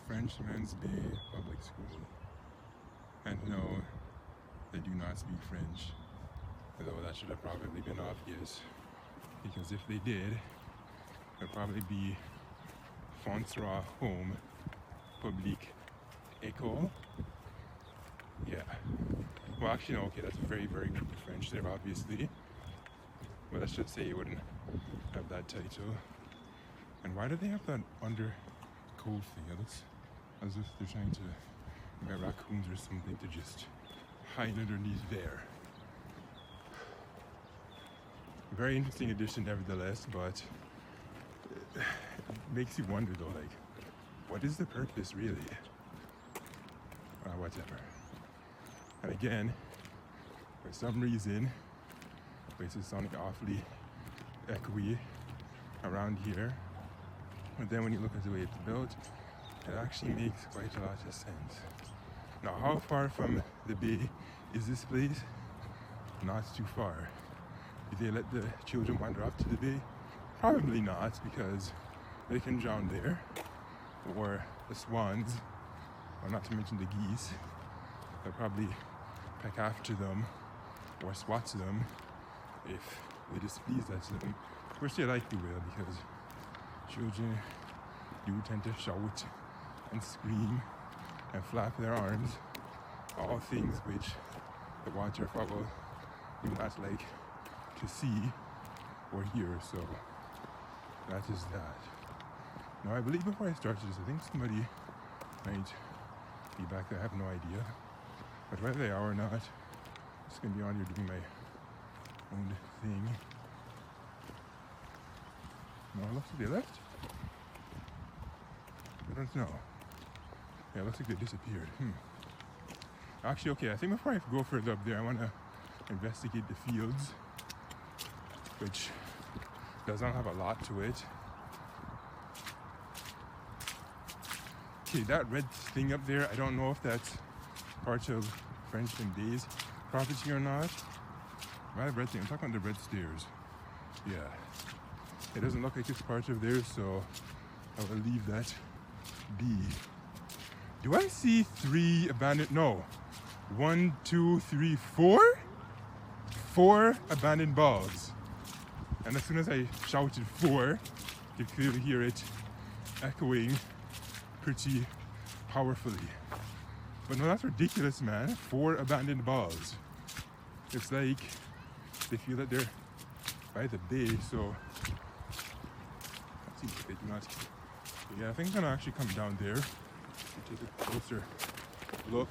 Frenchman's Bay Public School. And no, they do not speak French, although that should have probably been obvious, because if they did, it would probably be François Home Public École. Yeah. Well, actually, no, okay, that's very, very good French there, obviously. But let's just say it wouldn't have that title. And why do they have that under cold thing? It looks as if they're trying to get raccoons or something to just hide underneath there. Very interesting addition, nevertheless, but it makes you wonder, though, like, what is the purpose, really? Whatever. And again, for some reason, places sounding awfully echoey around here. But then when you look at the way it's built, it actually makes quite a lot of sense. Now, how far from the bay is this place? Not too far. Do they let the children wander off to the bay? Probably not, because they can drown there. Or the swans, or not to mention the geese, they'll probably peck after them or swat them if they displease that to them, which they likely will, because children do tend to shout and scream and flap their arms, all things which the waterfowl do not like to see or hear. So that is that. Now, I believe before I started this, I think somebody might be back there. I have no idea, but whether they are or not, I'm just gonna be on here doing my own thing. No, it looks like they left. I don't know. Yeah, it looks like they disappeared. Actually, okay, I think before I go further up there, I want to investigate the fields, which does not have a lot to it. Okay, that red thing up there, I don't know if that's part of Frenchman Bay's property or not. Why the red thing? I'm talking about the red stairs. Yeah. It doesn't look like it's part of theirs, so I will leave that be. Do I see 3 abandoned? No. 1, 2, 3, 4? 4 abandoned balls. And as soon as I shouted 4, you could clearly hear it echoing pretty powerfully. But no, that's ridiculous, man. 4 abandoned balls. It's like they feel that they're by the bay, so let's see if they do not. Yeah, I think I'm gonna actually come down there and take a closer look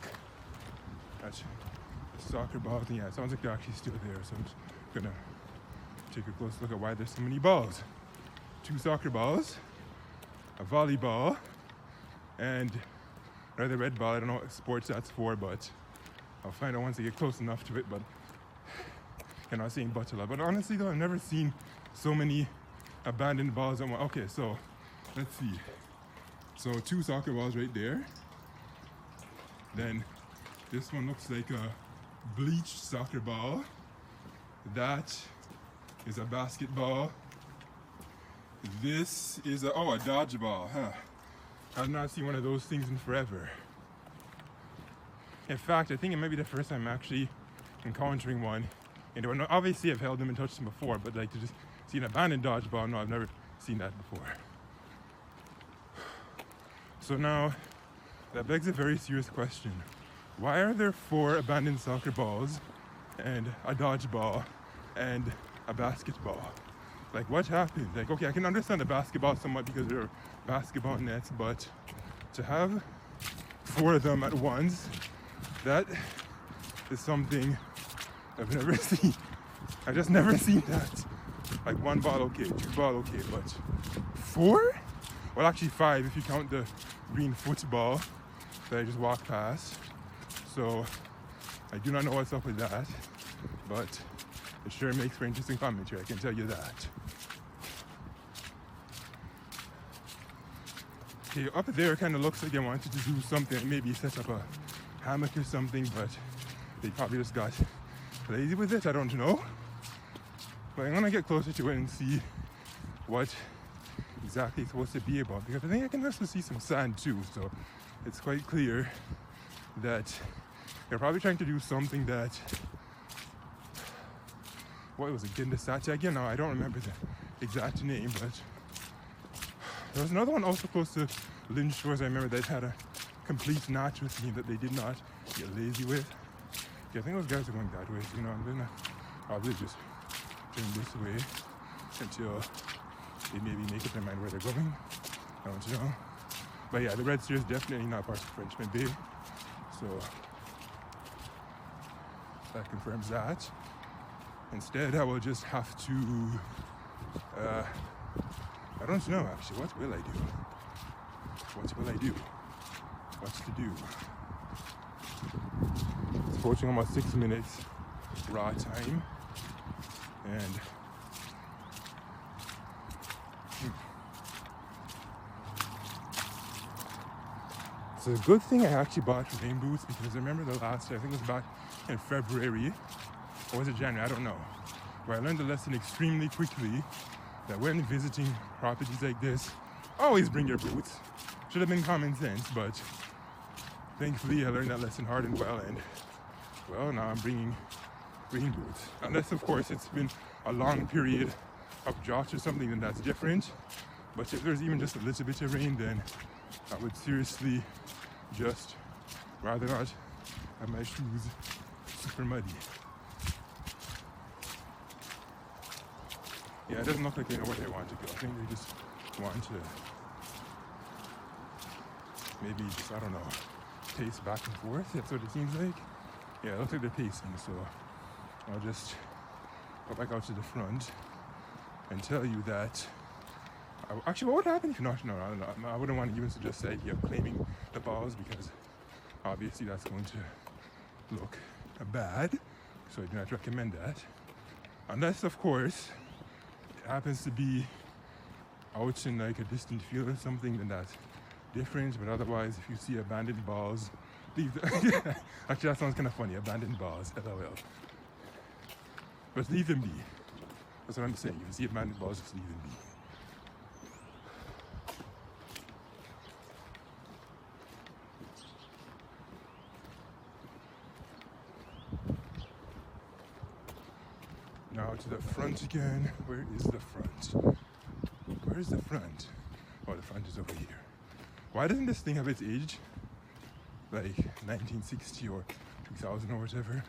at the soccer ball thing. Yeah, it sounds like they're actually still there, so I'm just gonna take a close look at why there's so many balls. 2 soccer balls, a volleyball, and another red ball. I don't know what sports that's for, but I'll find out once I get close enough to it. But I'm not saying but a lot. But honestly, though, I've never seen so many abandoned balls on one. Okay, so let's see. So 2 soccer balls right there. Then this one looks like a bleached soccer ball. That is a basketball. This is a dodgeball, huh? I've not seen one of those things in forever. In fact, I think it might be the first time I'm actually encountering one. And obviously I've held them and touched them before, but like to just see an abandoned dodgeball, no, I've never seen that before. So now, that begs a very serious question. Why are there 4 abandoned soccer balls and a dodgeball and a basketball? Like, what happened? Like, okay, I can understand the basketball somewhat because there are basketball nets, but to have 4 of them at once, that is something I've never seen. I've just never seen that. Like 1 ball, okay, 2 ball, okay, but 4? Well, actually 5 if you count the green football that I just walked past. So I do not know what's up with that, but it sure makes for interesting commentary, I can tell you that. Okay, up there kind of looks like they wanted to do something, maybe set up a hammock or something, but they probably just got lazy with it, I don't know. But I'm gonna get closer to it and see what exactly it's supposed to be about, because I think I can also see some sand too, so it's quite clear that they're probably trying to do something that, what was it, Gendasati again? No, I don't remember the exact name, but there was another one also close to Lynn Shores, I remember, that had a complete natural theme that they did not get lazy with. Yeah, I think those guys are going that way, so, you know, I'm gonna probably just turn this way until they maybe make up their mind where they're going. I don't know. But yeah, the red steer is definitely not part of Frenchman Bay, so that confirms that. Instead, I will just have to, I don't know actually, what will I do? What will I do? What's to do? It's approaching almost 6 minutes raw time, and it's a good thing I actually bought rain boots, because I remember the last year, I think it was back in February, or was it January, I don't know, where I learned the lesson extremely quickly that when visiting properties like this, always bring your boots. Should have been common sense, but thankfully I learned that lesson hard and well, and well, now I'm bringing rain boots. Unless of course it's been a long period of drought or something, then that's different. But if there's even just a little bit of rain, then I would seriously just rather not have my shoes super muddy. Yeah, it doesn't look like they know where they want to go. I think they just want to maybe just, I don't know, pace back and forth. That's what it seems like. Yeah, it looks like they're pacing, so I'll just go back out to the front and tell you that actually, what would happen if not? No, I wouldn't want to even suggest the idea of claiming the balls, because obviously that's going to look bad, so I do not recommend that. Unless, of course, it happens to be out in like a distant field or something, then that's different. But otherwise, if you see abandoned balls, leave them. Actually, that sounds kind of funny, abandoned balls, LOL. But leave them be. That's what I'm saying. If you see abandoned balls, just leave them be. Now to the front again. Where is the front? Where is the front? Oh, the front is over here. Why doesn't this thing have its age? Like 1960 or 2000 or whatever.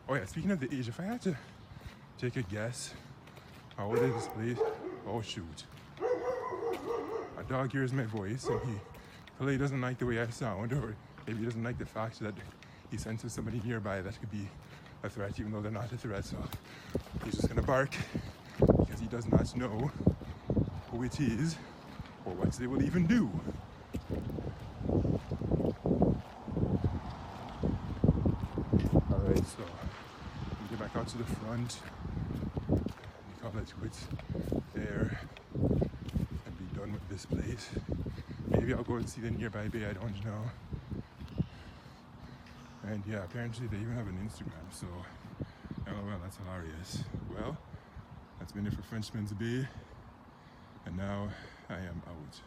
Oh yeah, speaking of the age, if I had to take a guess, how old is this place? Oh shoot. My dog hears my voice and he clearly doesn't like the way I sound, or maybe he doesn't like the fact that he senses somebody nearby that could be a threat, even though they're not a threat, so he's just gonna bark because he does not know who it is or what they will even do. Alright, so we get back out to the front, we call it quits there and be done with this place. Maybe I'll go and see the nearby bay, I don't know. And yeah, apparently they even have an Instagram, so LOL, that's hilarious. Well, that's been it for Frenchman's Bay, and now I am out.